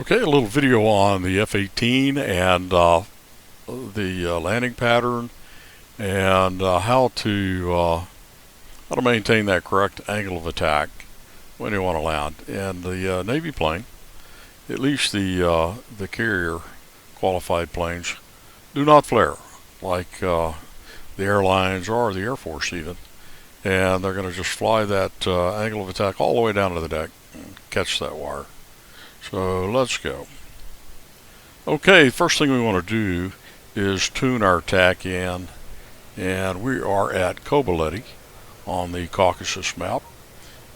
Okay, a little video on the F-18 and the landing pattern and how to maintain that correct angle of attack when you want to land. And the Navy plane, at least the carrier qualified planes, do not flare like the airlines or the Air Force even. And they're going to just fly that angle of attack all the way down to the deck and catch that wire. So let's go. Okay, first thing we want to do is tune our tack in, and we are at Kobuleti on the Caucasus map,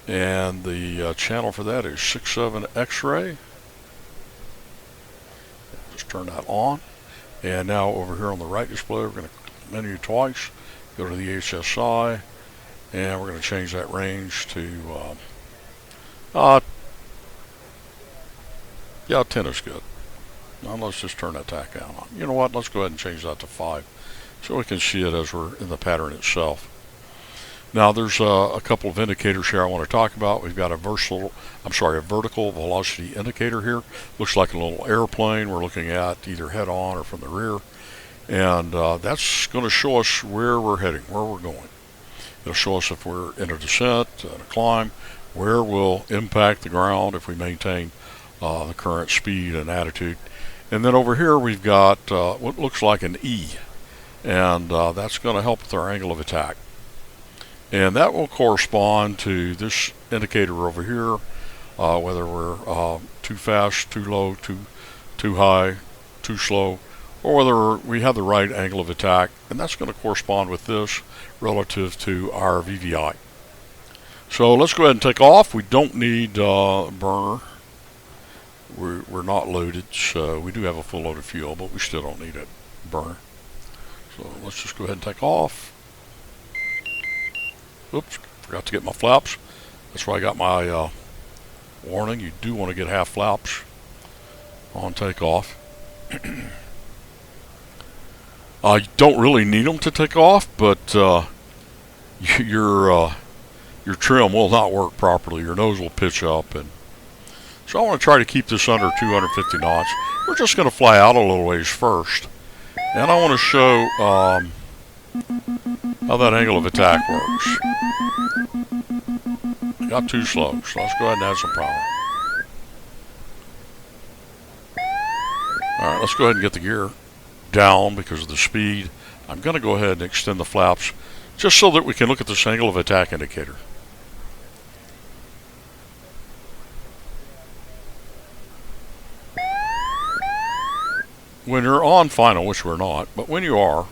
and the channel for that is 67 X-ray. Just turn that on, and now over here on the right display we're going to menu twice, go to the HSI, and we're going to change that range to 10 is good. Now let's just turn that tack down on. You know what? Let's go ahead and change that to 5 so we can see it as we're in the pattern itself. Now there's a couple of indicators here I want to talk about. We've got a vertical velocity indicator here. Looks like a little airplane we're looking at either head on or from the rear. And that's going to show us where we're heading, where we're going. It'll show us if we're in a descent, in a climb, where we'll impact the ground if we maintain the current speed and attitude. And then over here we've got what looks like an E, and that's going to help with our angle of attack. And that will correspond to this indicator over here, whether we're too fast, too low, too high, too slow, or whether we have the right angle of attack. And that's going to correspond with this relative to our VVI. So let's go ahead and take off. We don't need burner. We're not loaded, so we do have a full load of fuel, but we still don't need a burner. So let's just go ahead and take off. Oops, forgot to get my flaps. That's why I got my warning. You do want to get half flaps on takeoff. You don't really need them to take off, but your trim will not work properly. Your nose will pitch up, and so I want to try to keep this under 250 knots. We're just going to fly out a little ways first. And I want to show how that angle of attack works. Got too slow, so let's go ahead and add some power. Alright, let's go ahead and get the gear down because of the speed. I'm going to go ahead and extend the flaps just so that we can look at this angle of attack indicator. When you're on final, which we're not, but when you are,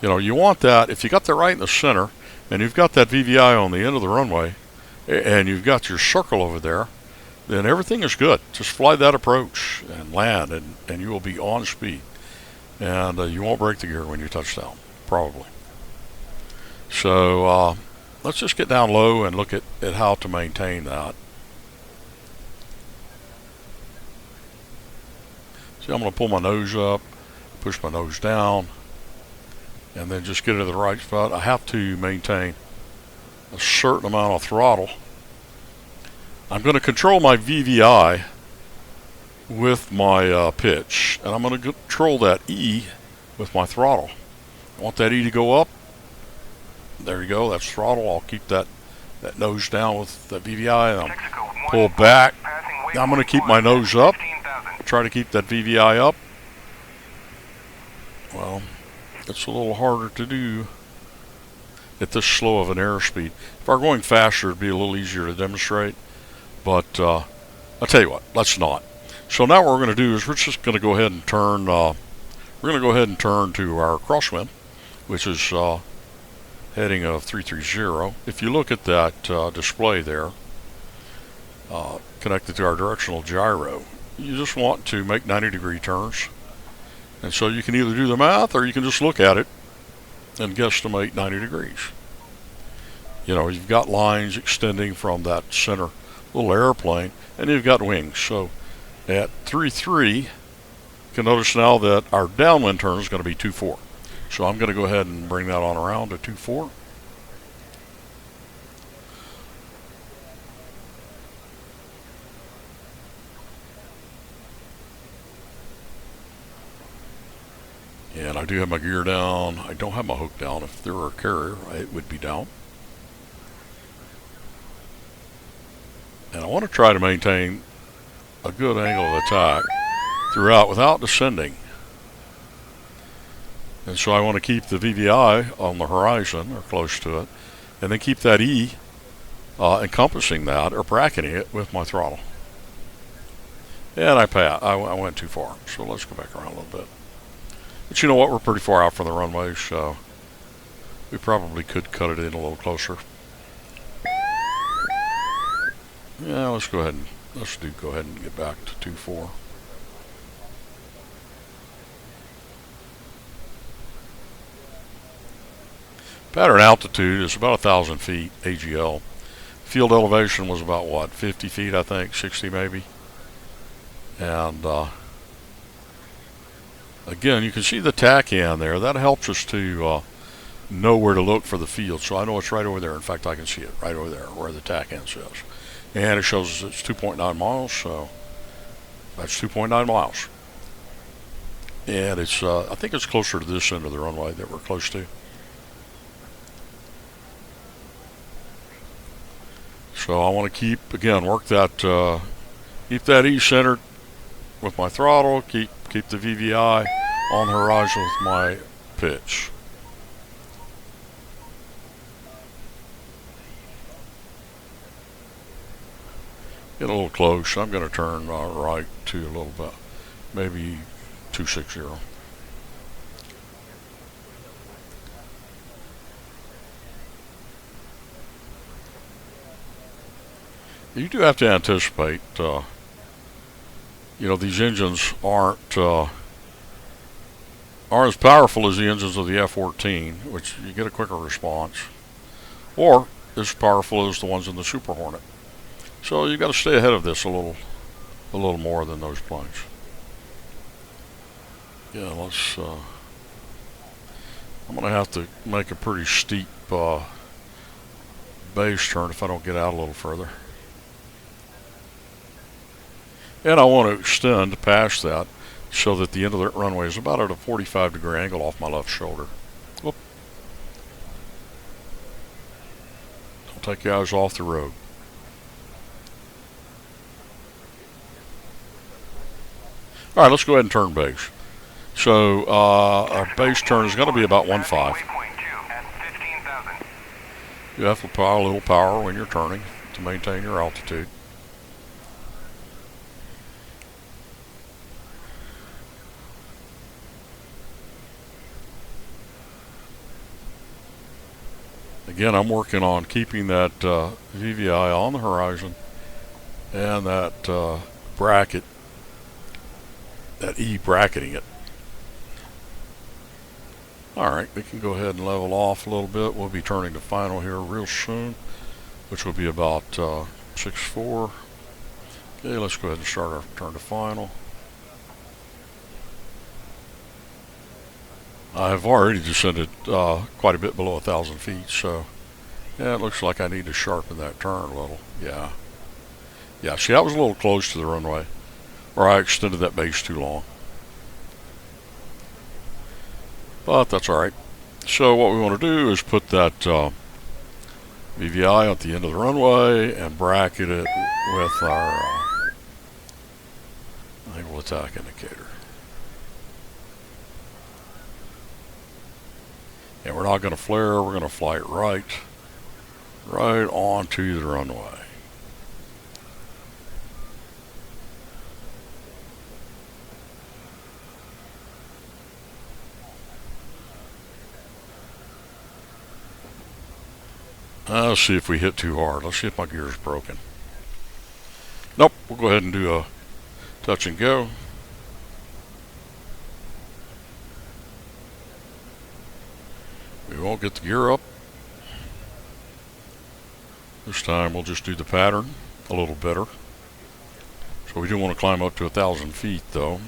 you want that, if you got that right in the center, and you've got that VVI on the end of the runway, and you've got your circle over there, then everything is good. Just fly that approach and land, and you will be on speed. And you won't break the gear when you touch down, probably. So let's just get down low and look at how to maintain that. See, I'm going to pull my nose up, push my nose down, and then just get it to the right spot. I have to maintain a certain amount of throttle. I'm going to control my VVI with my pitch, and I'm going to control that E with my throttle. I want that E to go up. There you go, that's throttle. I'll keep that nose down with the VVI, and I'll pull back. Now I'm going to keep my nose up. Try to keep that VVI up. Well, it's a little harder to do at this slow of an airspeed. If I were going faster, it'd be a little easier to demonstrate. But I'll tell you what, let's not. So now what we're going to do is we're just going to go ahead and turn. We're going to go ahead and turn to our crosswind, which is heading of 330. If you look at that display there, connected to our directional gyro, you just want to make 90-degree turns. And so you can either do the math or you can just look at it and guesstimate 90 degrees. You've got lines extending from that center little airplane, and you've got wings. So at 3.3, you can notice now that our downwind turn is going to be 2.4. So I'm going to go ahead and bring that on around to 2.4. And I do have my gear down. I don't have my hook down. If there were a carrier, it would be down. And I want to try to maintain a good angle of attack throughout without descending. And so I want to keep the VVI on the horizon or close to it, and then keep that E encompassing that or bracketing it with my throttle. And I went too far, so let's go back around a little bit. But you know what? We're pretty far out from the runway, so we probably could cut it in a little closer. Yeah, let's go ahead and get back to 2.4. Pattern altitude is about 1,000 feet AGL. Field elevation was about what, 50 feet, I think, 60 maybe. And again, you can see the TACAN there. That helps us to know where to look for the field. So I know it's right over there. In fact, I can see it right over there where the TACAN says. And it shows us it's 2.9 miles, so that's 2.9 miles. And it's, I think it's closer to this end of the runway that we're close to. So I want to keep that E centered with my throttle, keep the VVI on the horizon with my pitch. Get a little close. I'm going to turn right to a little bit, maybe 260. You do have to anticipate, these engines aren't as powerful as the engines of the F-14, which you get a quicker response, or as powerful as the ones in the Super Hornet. So you've got to stay ahead of this a little more than those planes. Yeah, let's. I'm going to have to make a pretty steep base turn if I don't get out a little further. And I want to extend past that so that the end of the runway is about at a 45-degree angle off my left shoulder. Whoop. Don't take your eyes off the road. All right, let's go ahead and turn base. So our base turn is going to be about 1.5. You have to apply a little power when you're turning to maintain your altitude. Again, I'm working on keeping that VVI on the horizon and that bracket, that E bracketing it. Alright, we can go ahead and level off a little bit. We'll be turning to final here real soon, which will be about 6.4. Okay, let's go ahead and start our turn to final. I've already descended quite a bit below 1,000 feet, so yeah, it looks like I need to sharpen that turn a little. Yeah, see, I was a little close to the runway, or I extended that base too long. But that's alright. So what we want to do is put that VVI at the end of the runway and bracket it with our angle attack indicator. And we're not going to flare, we're going to fly it right onto the runway. Let's see if we hit too hard. Let's see if my gear's broken. Nope, we'll go ahead and do a touch and go. We won't get the gear up. This time we'll just do the pattern a little better. So we do want to climb up to 1,000 feet though.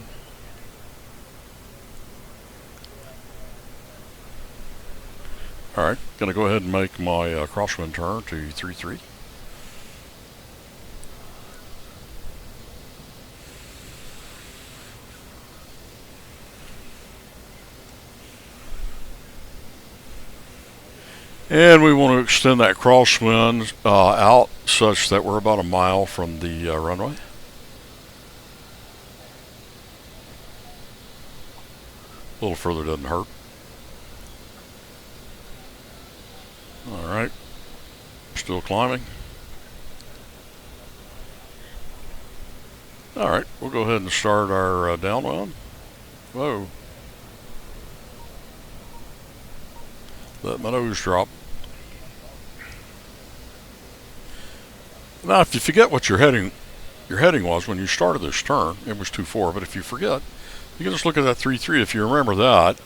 Alright, going to go ahead and make my crosswind turn to 3.3. And we want to extend that crosswind out such that we're about a mile from the runway. A little further doesn't hurt. Alright, still climbing. Alright, we'll go ahead and start our downwind. Whoa. Let my nose drop. Now, if you forget what your heading was when you started this turn, it was 2-4. But if you forget, you can just look at that 3-3. If you remember that,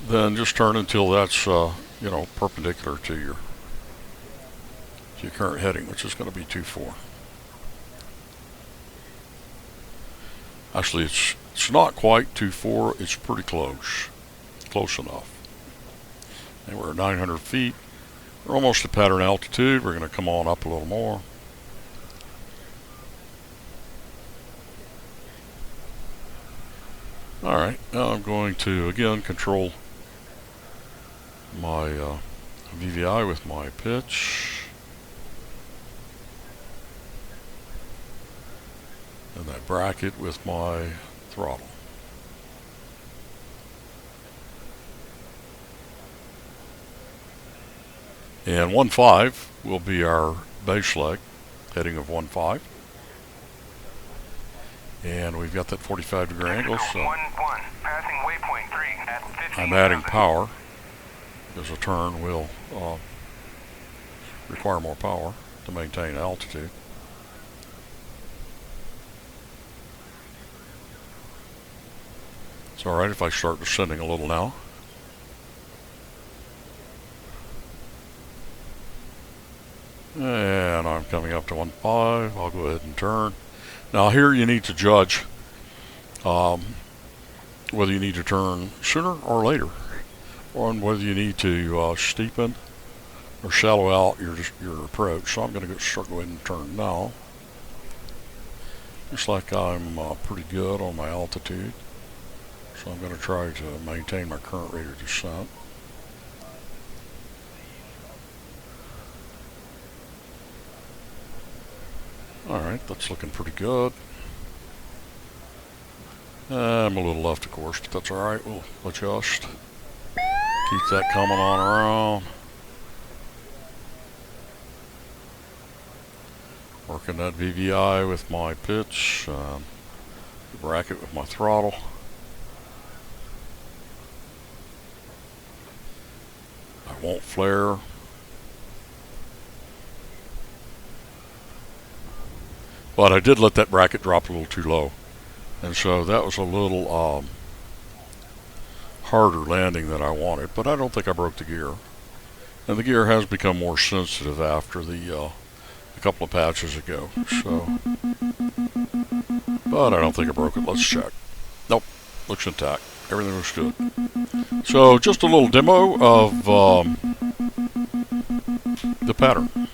then just turn until that's perpendicular to your current heading, which is going to be 2-4. Actually, it's not quite 2-4. It's pretty close enough. And we're at 900 feet. We're almost at pattern altitude. We're going to come on up a little more. Alright, now I'm going to again control my VVI with my pitch. And that bracket with my throttle. And 1-5 will be our base leg, heading of 1-5. And we've got that 45-degree angle, so I'm adding power because a turn will require more power to maintain altitude. It's alright if I start descending a little now. And I'm coming up to 1-5. I'll go ahead and turn. Now here you need to judge whether you need to turn sooner or later, or whether you need to steepen or shallow out your approach. So I'm going to start going and turn now. Looks like I'm pretty good on my altitude, so I'm going to try to maintain my current rate of descent. Alright, that's looking pretty good. I'm a little left, of course, but that's alright. We'll adjust. Keep that coming on around. Working that VVI with my pitch. The bracket with my throttle. I won't flare. But I did let that bracket drop a little too low. And so that was a little harder landing than I wanted. But I don't think I broke the gear. And the gear has become more sensitive after a couple of patches ago. So, but I don't think I broke it. Let's check. Nope. Looks intact. Everything looks good. So just a little demo of the pattern.